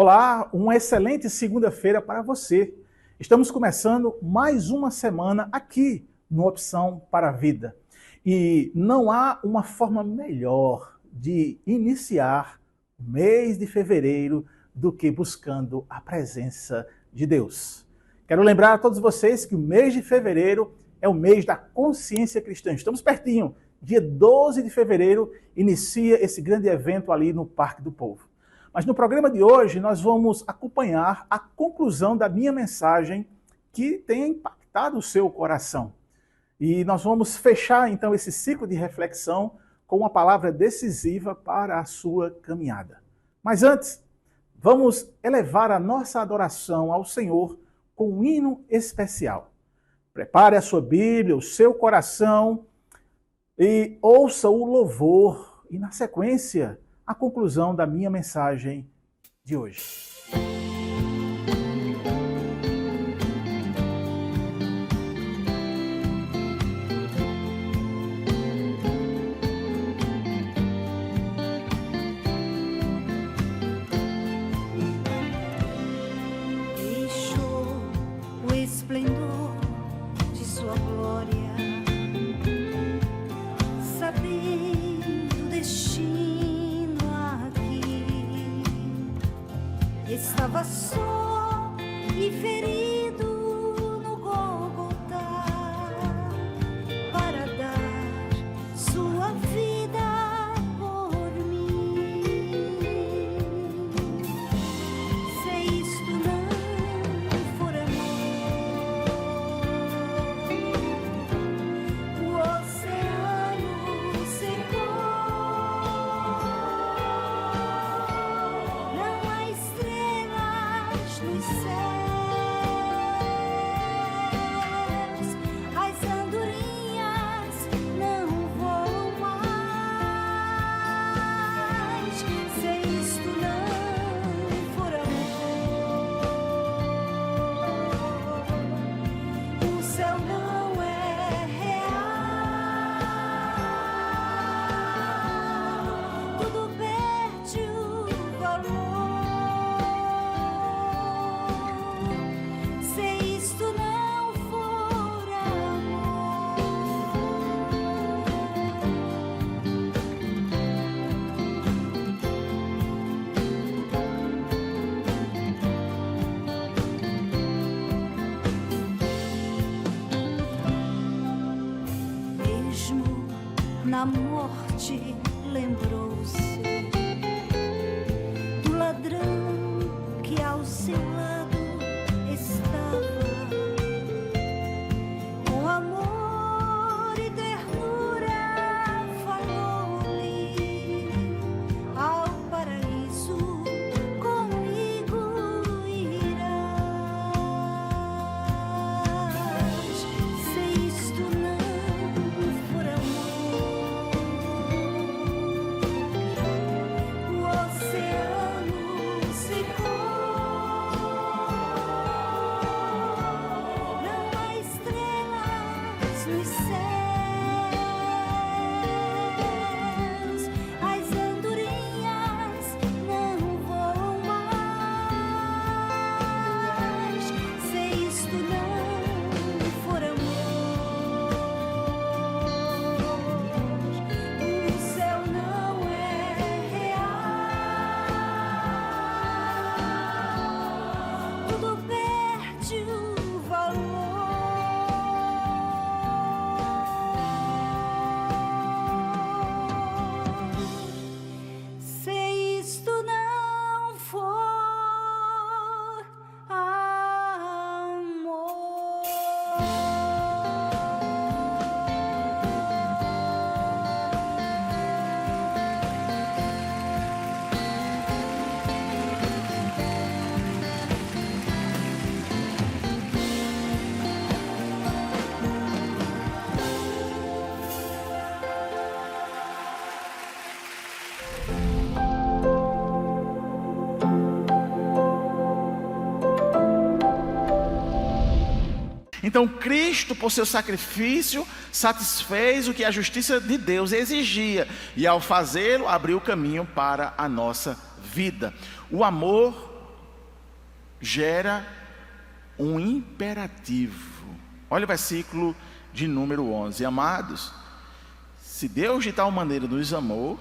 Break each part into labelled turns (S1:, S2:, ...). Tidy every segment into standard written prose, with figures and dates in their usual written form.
S1: Olá, uma excelente segunda-feira para você. Estamos começando mais uma semana aqui no Opção para a Vida. E não há uma forma melhor de iniciar o mês de fevereiro do que buscando a presença de Deus. Quero lembrar a todos vocês que o mês de fevereiro é o mês da consciência cristã. Estamos pertinho. Dia 12 de fevereiro inicia esse grande evento ali no Parque do Povo. Mas no programa de hoje nós vamos acompanhar a conclusão da minha mensagem que tem impactado o seu coração. E nós vamos fechar então esse ciclo de reflexão com uma palavra decisiva para a sua caminhada. Mas antes, vamos elevar a nossa adoração ao Senhor com um hino especial. Prepare a sua Bíblia, o seu coração e ouça o louvor e na sequência a conclusão da minha mensagem de hoje.
S2: Deixou o esplendor de sua glória, sabendo o destino. Estava só e ferido no Gólgota para dar sua vida por mim. Se isto não for amor, o oceano secou. Nos céus, as andorinhas não voam mais. Se isto não for amor, o céu não é real, tudo perde o valor. Na morte lembrou-se do ladrão que ao seu lado estava, com amor e ternura falou-lhe: ao paraíso comigo irás. Se isto não for amor,
S1: Então Cristo, por seu sacrifício, satisfez o que a justiça de Deus exigia, e ao fazê-lo, abriu o caminho para a nossa vida. O amor
S3: gera um imperativo. Olha o versículo de número 11. Amados, se Deus de tal maneira nos amou,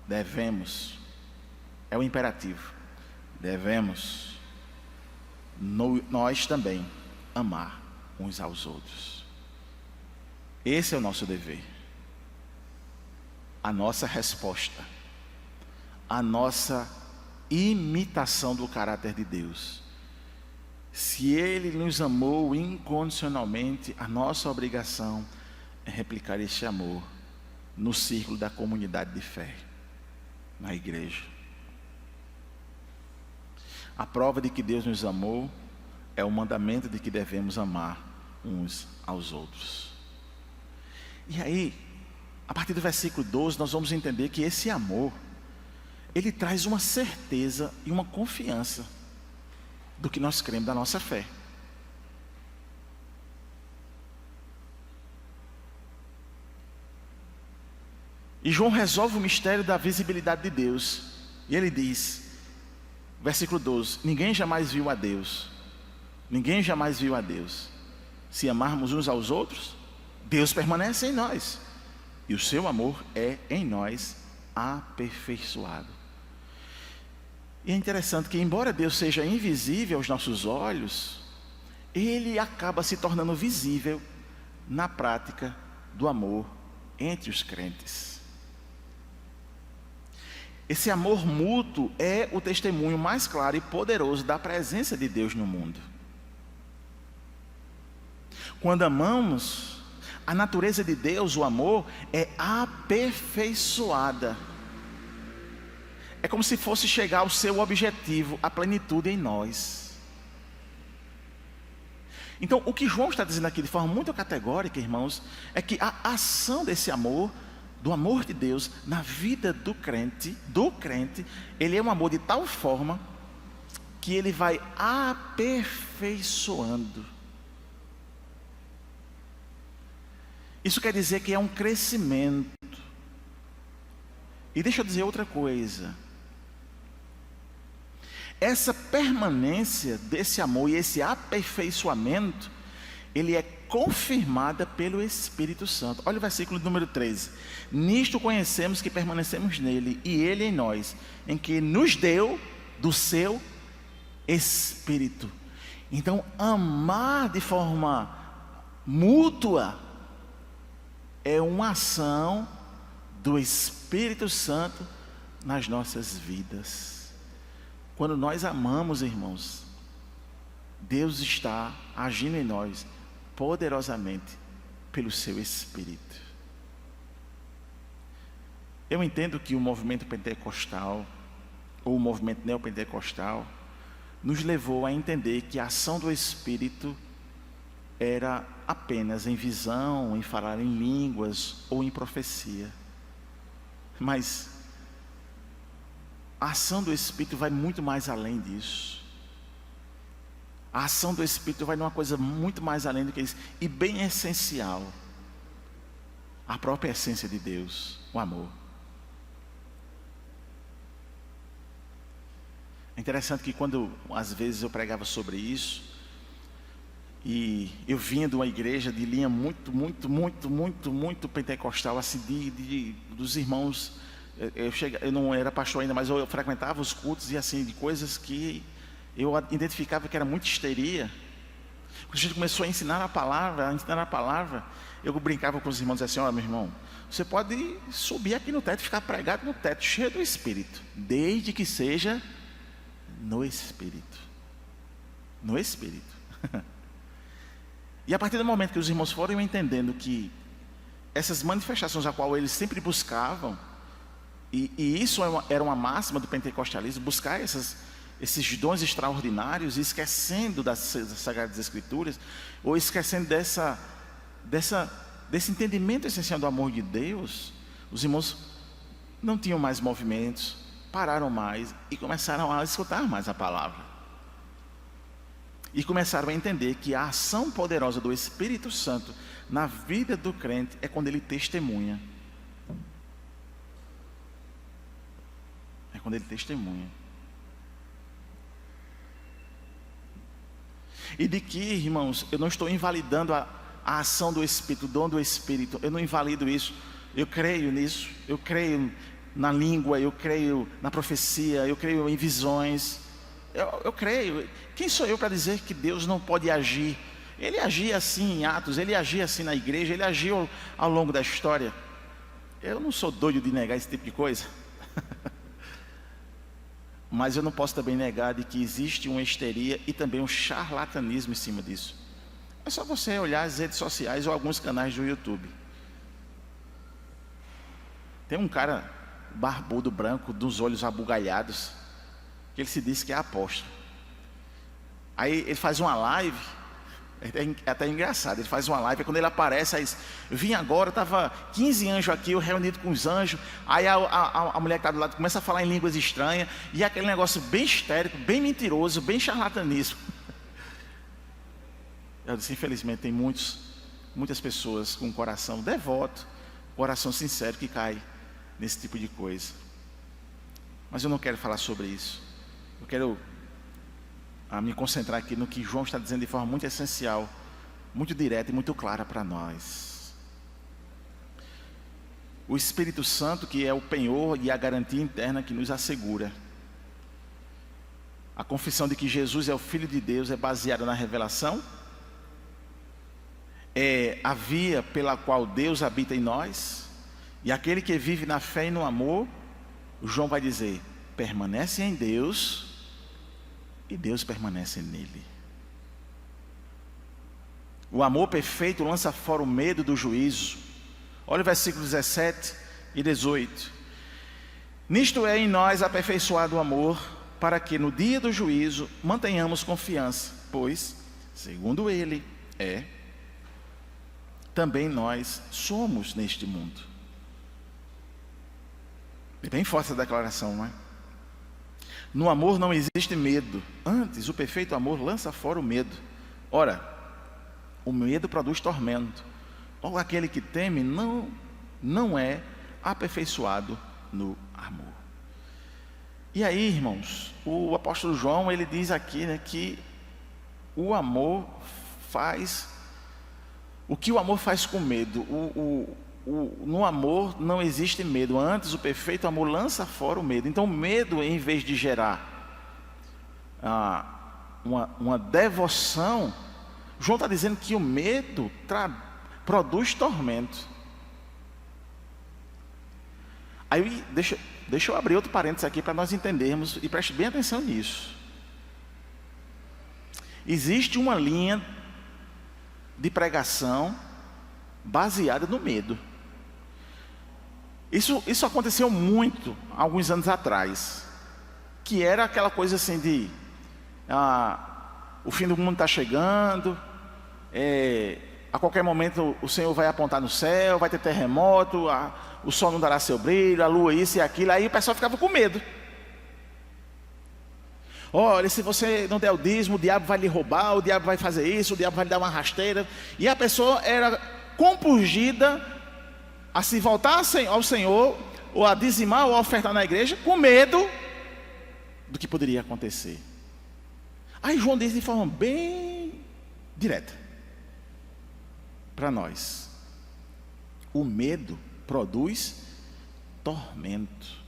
S3: devemos, é o imperativo, devemos nós também amar uns aos outros. Esse é o nosso dever, a nossa resposta, a nossa imitação do caráter de Deus. Se Ele nos amou incondicionalmente, a nossa obrigação é replicar esse amor no círculo da comunidade de fé, na igreja. A prova de que Deus nos amou é o mandamento de que devemos amar uns aos outros. E aí, a partir do versículo 12, nós vamos entender que esse amor, ele traz uma certeza e uma confiança do que nós cremos da nossa fé. E João resolve o mistério da visibilidade de Deus. E ele diz, versículo 12: ninguém jamais viu a Deus. Ninguém jamais viu a Deus. Se amarmos uns aos outros, Deus permanece em nós, e o seu amor é em nós aperfeiçoado. E é interessante que, embora Deus seja invisível aos nossos olhos, Ele acaba se tornando visível na prática do amor entre os crentes. Esse amor mútuo é o testemunho mais claro e poderoso da presença de Deus no mundo. Quando amamos, a natureza de Deus, o amor, é aperfeiçoada. É como se fosse chegar ao seu objetivo, a plenitude em nós. Então, o que João está dizendo aqui de forma muito categórica, irmãos, é que a ação desse amor, do amor de Deus na vida do crente, ele é um amor de tal forma que ele vai aperfeiçoando. Isso quer dizer que é um crescimento. E deixa eu dizer outra coisa. Essa permanência desse amor e esse aperfeiçoamento, ele é confirmada pelo Espírito Santo. Olha o versículo número 13. Nisto conhecemos que permanecemos nele e ele em nós, em que nos deu do seu Espírito. Então, amar de forma mútua é uma ação do Espírito Santo nas nossas vidas. Quando nós amamos, irmãos, Deus está agindo em nós poderosamente pelo seu Espírito. Eu entendo que o movimento pentecostal, ou o movimento neopentecostal, nos levou a entender que a ação do Espírito era apenas em visão, em falar em línguas ou em profecia. Mas a ação do Espírito vai muito mais além disso. A ação do Espírito vai numa coisa muito mais além do que isso, e bem essencial, a própria essência de Deus, o amor. É interessante que quando às vezes eu pregava sobre isso, e eu vinha de uma igreja de linha muito pentecostal, assim, dos irmãos. Eu não era pastor ainda, mas eu frequentava os cultos e assim, de coisas que eu identificava que era muito histeria. Quando a gente começou a ensinar a palavra, eu brincava com os irmãos e dizia assim: olha, meu irmão, você pode subir aqui no teto e ficar pregado no teto, cheio do Espírito, desde que seja no Espírito. No Espírito. E a partir do momento que os irmãos foram entendendo que essas manifestações a qual eles sempre buscavam, e isso era uma máxima do pentecostalismo, buscar esses dons extraordinários, e esquecendo das Sagradas Escrituras, ou esquecendo desse entendimento essencial do amor de Deus, os irmãos não tinham mais movimentos, pararam mais e começaram a escutar mais a palavra. E começaram a entender que a ação poderosa do Espírito Santo na vida do crente é quando ele testemunha. É quando ele testemunha. E de que, irmãos, eu não estou invalidando a ação do Espírito, o dom do Espírito. Eu não invalido isso. Eu creio nisso. Eu creio na língua, eu creio na profecia, eu creio em visões. Eu creio. Quem sou eu para dizer que Deus não pode agir? Ele agia assim em Atos, ele agia assim na igreja, ele agiu ao longo da história. Eu não sou doido de negar esse tipo de coisa. Mas eu não posso também negar de que existe uma histeria e também um charlatanismo em cima disso. É só você olhar as redes sociais ou alguns canais do YouTube. Tem um cara barbudo, branco, dos olhos abugalhados, que ele se diz que é apóstolo. Aí ele faz uma live, é até engraçado, ele faz uma live, quando ele aparece, aí diz, eu vim agora, estava 15 anjos aqui, eu reunido com os anjos, aí a mulher que está do lado começa a falar em línguas estranhas, e é aquele negócio bem histérico, bem mentiroso, bem charlatanismo. Eu disse, infelizmente tem muitas pessoas com coração devoto, coração sincero que cai nesse tipo de coisa. Mas eu não quero falar sobre isso. Eu quero me concentrar aqui no que João está dizendo de forma muito essencial, muito direta e muito clara para nós. O Espírito Santo, que é o penhor e a garantia interna que nos assegura. A confissão de que Jesus é o Filho de Deus é baseada na revelação. É a via pela qual Deus habita em nós. E aquele que vive na fé e no amor, João vai dizer, permanece em Deus e Deus permanece nele. O amor perfeito lança fora o medo do juízo. Olha o versículo 17 e 18. Nisto é em nós aperfeiçoado o amor, para que no dia do juízo mantenhamos confiança, pois, segundo ele também nós somos neste mundo. É bem forte essa declaração, não é? No amor não existe medo. Antes, o perfeito amor lança fora o medo. Ora, o medo produz tormento. Ou aquele que teme não é aperfeiçoado no amor. E aí, irmãos, o apóstolo João, ele diz aqui, né, que o amor faz... O que o amor faz com medo? No amor não existe medo. Antes, o perfeito amor lança fora o medo. Então, o medo, em vez de gerar uma devoção, João está dizendo que o medo produz tormento. Aí, deixa eu abrir outro parênteses aqui para nós entendermos, e preste bem atenção nisso. Existe uma linha de pregação baseada no medo. Isso aconteceu muito alguns anos atrás, que era aquela coisa assim de o fim do mundo está chegando, a qualquer momento o Senhor vai apontar no céu, vai ter terremoto, o sol não dará seu brilho, a lua isso e aquilo. Aí o pessoal ficava com medo. Olha, se você não der o dízimo, o diabo vai lhe roubar, o diabo vai fazer isso, o diabo vai lhe dar uma rasteira. E a pessoa era compungida a se voltar ao Senhor, ou a dizimar ou a ofertar na igreja, com medo do que poderia acontecer. Aí João diz de forma bem direta para nós: o medo produz tormento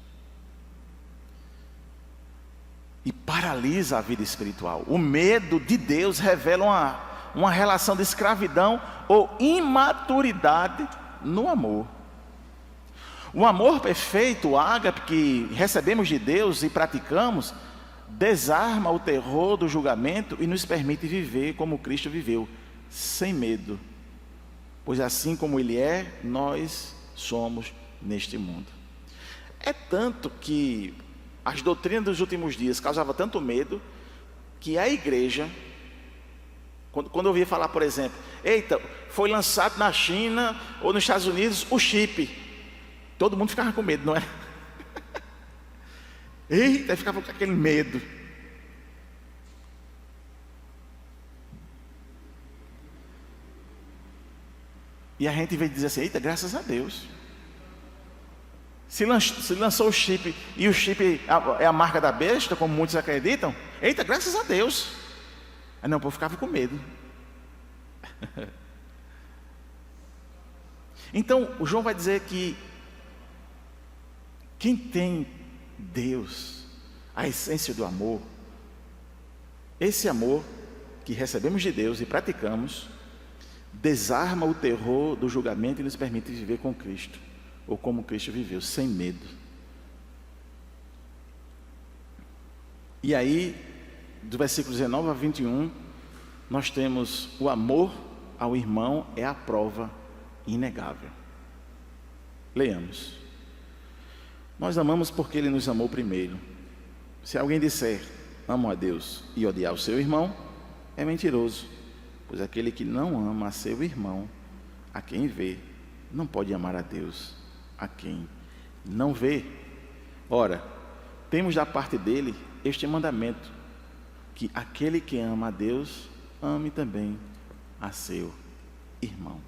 S3: e paralisa a vida espiritual. O medo de Deus revela uma relação de escravidão ou imaturidade no amor. O amor perfeito, o ágape que recebemos de Deus e praticamos, desarma o terror do julgamento e nos permite viver como Cristo viveu, sem medo. Pois assim como Ele é, nós somos neste mundo. É tanto que as doutrinas dos últimos dias causavam tanto medo, que a igreja, quando eu ouvia falar, por exemplo, eita, foi lançado na China ou nos Estados Unidos o chip, todo mundo ficava com medo, não é? Eita, ficava com aquele medo. E a gente veio dizer assim, eita, graças a Deus. Se lançou o chip, e o chip é a marca da besta, como muitos acreditam, eita, graças a Deus. Aí não, o povo ficava com medo. Então, o João vai dizer que quem tem Deus, a essência do amor, esse amor que recebemos de Deus e praticamos, desarma o terror do julgamento e nos permite viver com Cristo, ou como Cristo viveu, sem medo. E aí, do versículo 19 a 21, nós temos o amor ao irmão é a prova inegável. Leiamos. Nós amamos porque Ele nos amou primeiro. Se alguém disser, amo a Deus, e odiar o seu irmão, é mentiroso, pois aquele que não ama a seu irmão, a quem vê, não pode amar a Deus, a quem não vê. Ora, temos da parte dele este mandamento, que aquele que ama a Deus, ame também a seu irmão.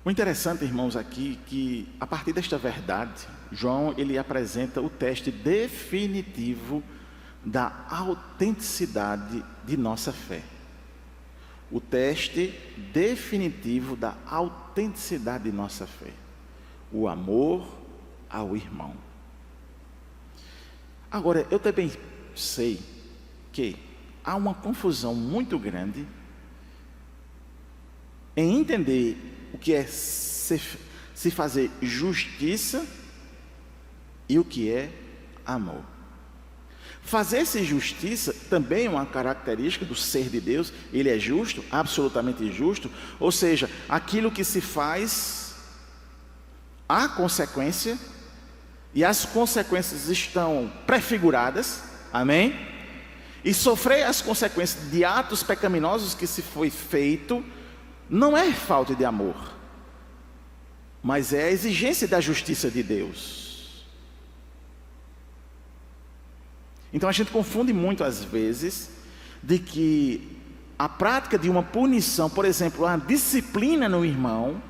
S3: O interessante, irmãos, aqui, que a partir desta verdade, João, ele apresenta o teste definitivo da autenticidade de nossa fé. O teste definitivo da autenticidade de nossa fé. O amor ao irmão. Agora, eu também sei que há uma confusão muito grande em entender o que é se fazer justiça e o que é amor. Fazer-se justiça também é uma característica do ser de Deus. Ele é justo, absolutamente justo. Ou seja, aquilo que se faz, há consequência, e as consequências estão prefiguradas, amém? E sofrer as consequências de atos pecaminosos que se foi feito, não é falta de amor, mas é a exigência da justiça de Deus. Então a gente confunde muito às vezes de que a prática de uma punição, por exemplo, a disciplina no irmão,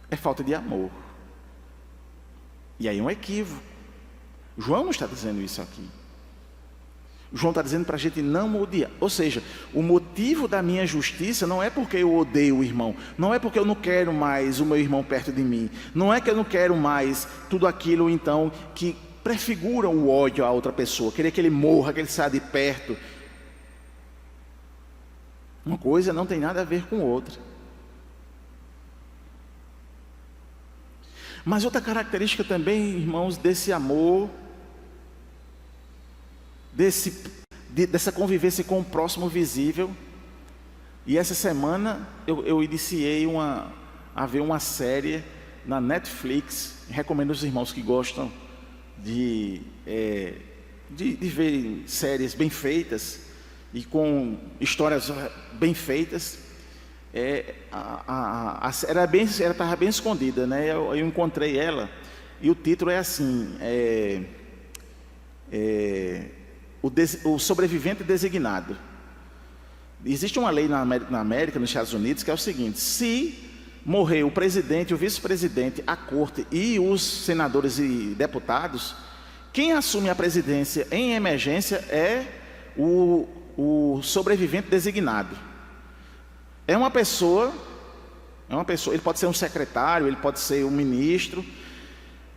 S3: é falta de amor. E aí é um equívoco. João não está dizendo isso aqui. João está dizendo para a gente não odiar. Ou seja, o motivo da minha justiça não é porque eu odeio o irmão, não é porque eu não quero mais o meu irmão perto de mim, não é que eu não quero mais tudo aquilo então que prefigura o ódio a outra pessoa, querer que ele morra, que ele saia de perto. Uma coisa não tem nada a ver com outra. Mas outra característica também, irmãos, desse amor, dessa convivência com o próximo visível. E essa semana eu iniciei a ver uma série na Netflix. Recomendo aos irmãos que gostam de ver séries bem feitas e com histórias bem feitas. Estava bem escondida, né? Eu encontrei ela e o título é assim: o sobrevivente designado. Existe uma lei na América, nos Estados Unidos, que é o seguinte: se morrer o presidente, o vice-presidente, a corte e os senadores e deputados, quem assume a presidência em emergência é o sobrevivente designado. É uma pessoa, ele pode ser um secretário, ele pode ser um ministro.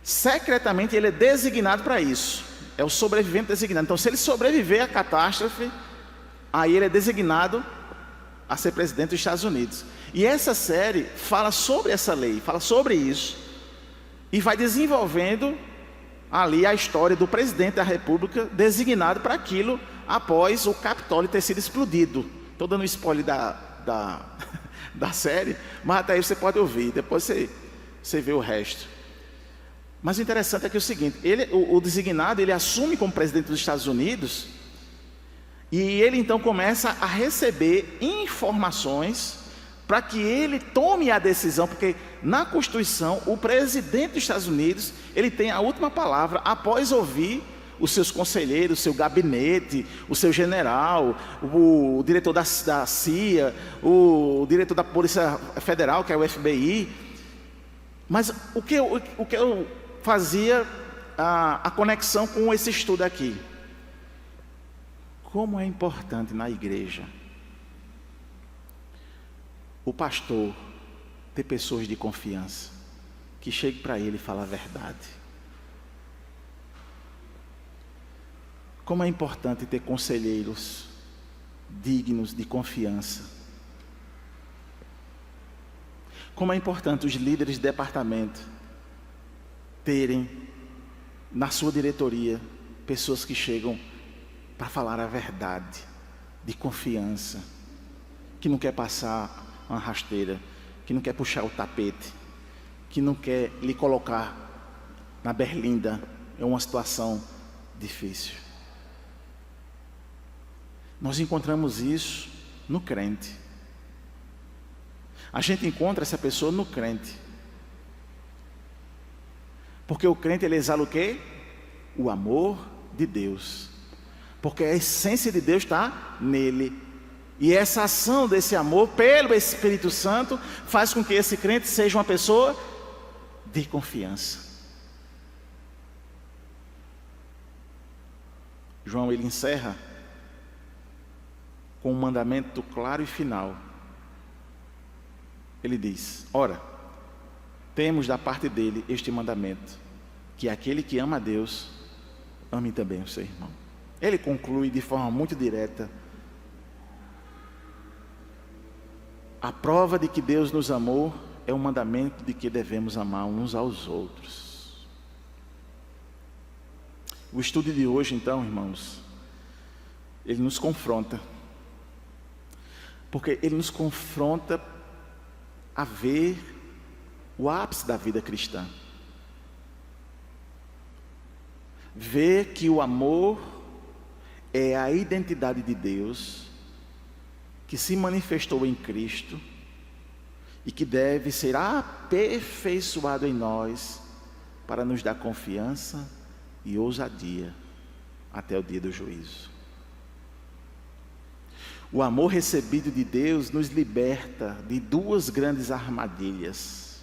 S3: Secretamente ele é designado para isso. É o sobrevivente designado. Então, se ele sobreviver à catástrofe, aí ele é designado a ser presidente dos Estados Unidos. E essa série fala sobre essa lei, fala sobre isso, e vai desenvolvendo ali a história do presidente da República designado para aquilo após o Capitólio ter sido explodido. Estou dando um spoiler da série, mas até aí você pode ouvir, depois você vê o resto. Mas o interessante é que é o seguinte: o designado, ele assume como presidente dos Estados Unidos, e ele então começa a receber informações para que ele tome a decisão, porque na Constituição o presidente dos Estados Unidos, ele tem a última palavra após ouvir os seus conselheiros, o seu gabinete, o seu general, o diretor da CIA, o diretor da Polícia Federal, que é o FBI. Mas o que eu fazia a conexão com esse estudo aqui? Como é importante na igreja o pastor ter pessoas de confiança que chegue para ele e fale a verdade. Como é importante ter conselheiros dignos de confiança. Como é importante os líderes de departamento terem na sua diretoria pessoas que chegam para falar a verdade, de confiança, que não quer passar uma rasteira, que não quer puxar o tapete, que não quer lhe colocar na berlinda em uma situação difícil. Nós encontramos isso no crente. A gente encontra essa pessoa no crente. Porque o crente, ele exala o quê? O amor de Deus. Porque a essência de Deus está nele. E essa ação desse amor, pelo Espírito Santo, faz com que esse crente seja uma pessoa de confiança. João, ele encerra com um mandamento claro e final. Ele diz: ora, temos da parte dele este mandamento, que aquele que ama a Deus, ame também o seu irmão. Ele conclui de forma muito direta: a prova de que Deus nos amou é o mandamento de que devemos amar uns aos outros. O estudo de hoje, então, irmãos, ele nos confronta. Porque ele nos confronta a ver o ápice da vida cristã. Ver que o amor é a identidade de Deus que se manifestou em Cristo e que deve ser aperfeiçoado em nós para nos dar confiança e ousadia até o dia do juízo. O amor recebido de Deus nos liberta de duas grandes armadilhas.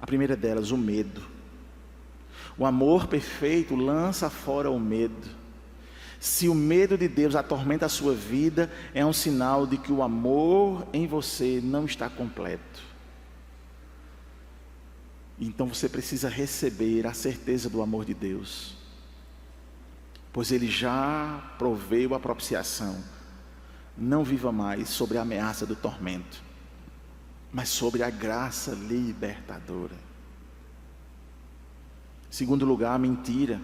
S3: A primeira delas, o medo. O amor perfeito lança fora o medo. Se o medo de Deus atormenta a sua vida, é um sinal de que o amor em você não está completo. Então você precisa receber a certeza do amor de Deus, pois Ele já proveu a propiciação. Não viva mais sobre a ameaça do tormento, mas sobre a graça libertadora. Segundo lugar, a mentira.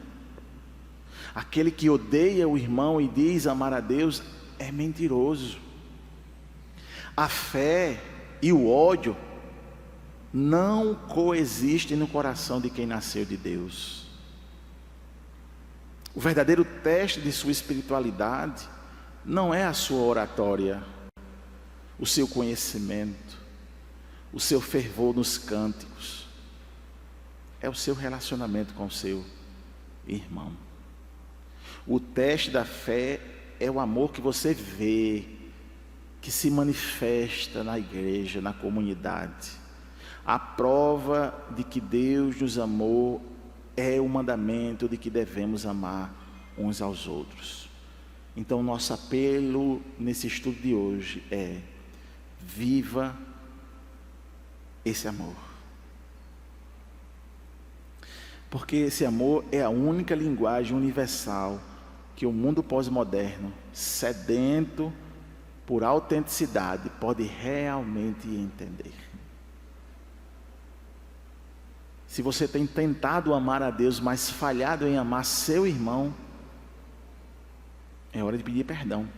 S3: Aquele que odeia o irmão e diz amar a Deus é mentiroso. A fé e o ódio não coexistem no coração de quem nasceu de Deus. O verdadeiro teste de sua espiritualidade não é a sua oratória, o seu conhecimento, o seu fervor nos cânticos. É o seu relacionamento com o seu irmão. O teste da fé é o amor que você vê, que se manifesta na igreja, na comunidade. A prova de que Deus nos amou é o mandamento de que devemos amar uns aos outros. Então, nosso apelo nesse estudo de hoje é: viva esse amor. Porque esse amor é a única linguagem universal que o mundo pós-moderno, sedento por autenticidade, pode realmente entender. Se você tem tentado amar a Deus, mas falhado em amar seu irmão, é hora de pedir perdão.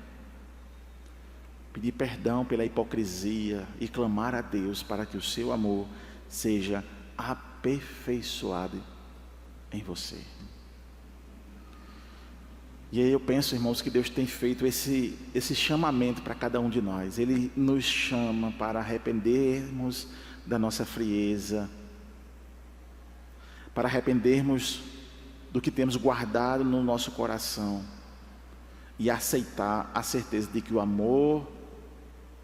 S3: Pedir perdão pela hipocrisia e clamar a Deus para que o seu amor seja aperfeiçoado em você. E aí eu penso, irmãos, que Deus tem feito esse chamamento para cada um de nós. Ele nos chama para arrependermos da nossa frieza, para arrependermos do que temos guardado no nosso coração e aceitar a certeza de que o amor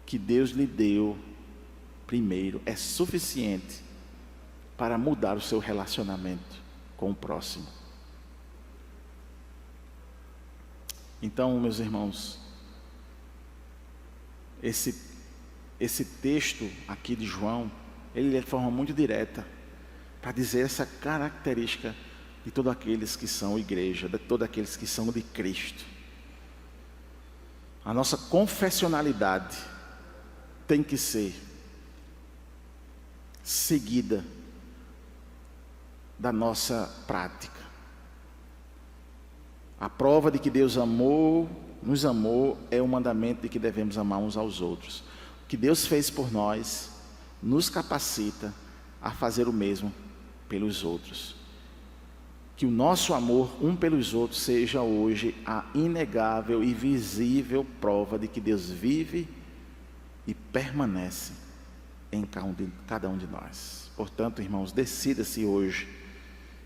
S3: que Deus lhe deu primeiro é suficiente para mudar o seu relacionamento com o próximo. Então, meus irmãos, esse texto aqui de João, ele é de forma muito direta, para dizer essa característica de todos aqueles que são igreja, de todos aqueles que são de Cristo. A nossa confessionalidade tem que ser seguida da nossa prática. A prova de que Deus nos amou, é o mandamento de que devemos amar uns aos outros. O que Deus fez por nós, nos capacita a fazer o mesmo pelos outros. Que o nosso amor um pelos outros seja hoje a inegável e visível prova de que Deus vive e permanece em cada um de nós. Portanto, irmãos, decida-se hoje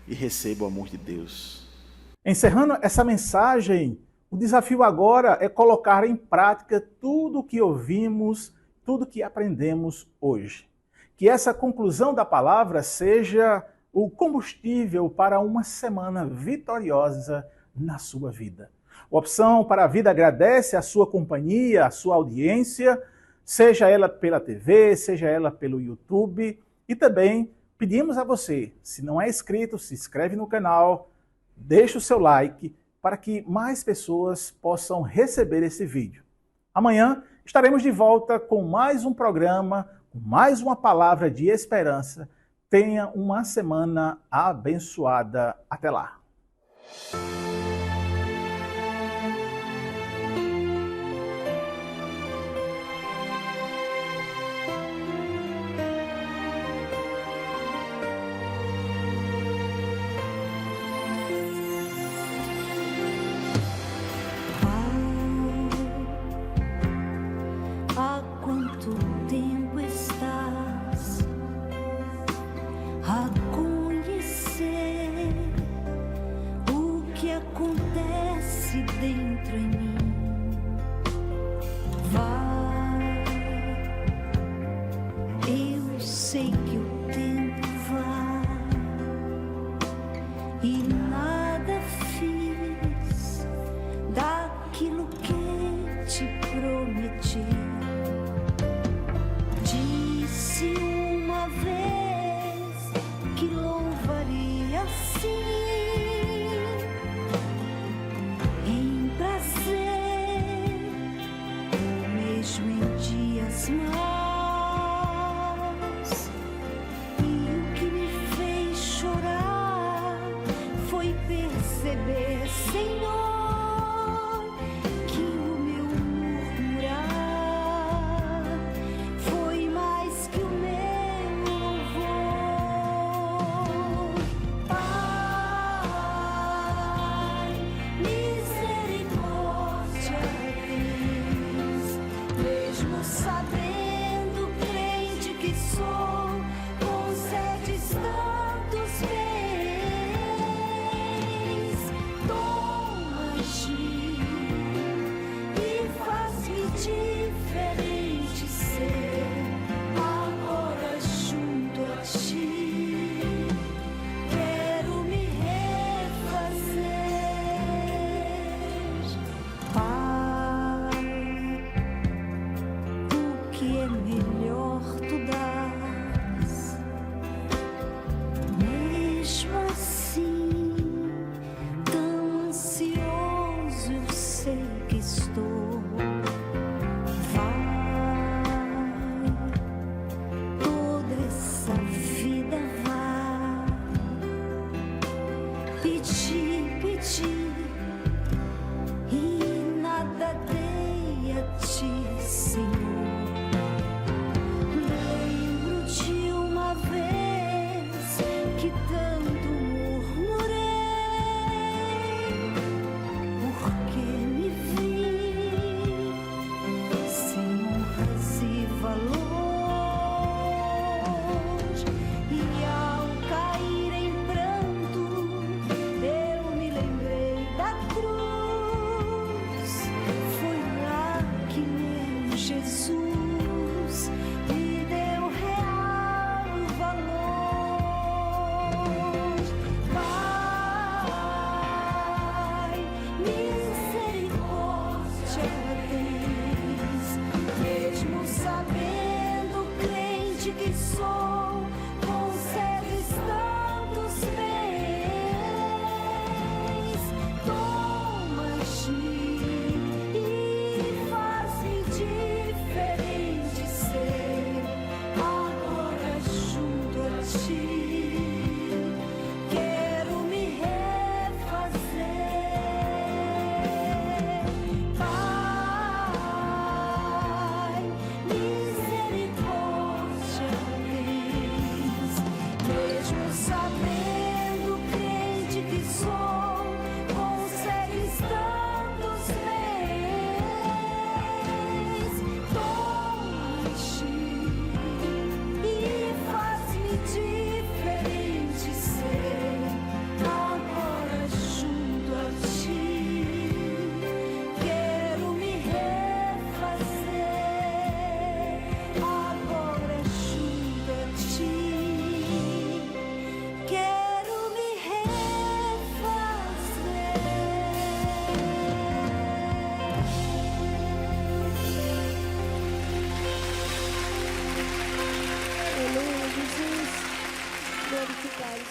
S3: e receba o amor de Deus.
S1: Encerrando essa mensagem, o desafio agora é colocar em prática tudo o que ouvimos, tudo o que aprendemos hoje. Que essa conclusão da palavra seja o combustível para uma semana vitoriosa na sua vida. A Opção para a Vida agradece a sua companhia, a sua audiência, seja ela pela TV, seja ela pelo YouTube, e também pedimos a você, se não é inscrito, se inscreve no canal, deixe o seu like para que mais pessoas possam receber esse vídeo. Amanhã estaremos de volta com mais um programa, com mais uma palavra de esperança. Tenha uma semana abençoada. Até lá.
S2: Há quanto tempo estás a conhecer o que acontece dentro em mim? Vai, eu sei que o tempo vai e nada fiz daquilo que te prometi. Disse uma vez que louvaria sim em prazer, mesmo em dias maus.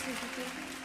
S4: seja teu reino.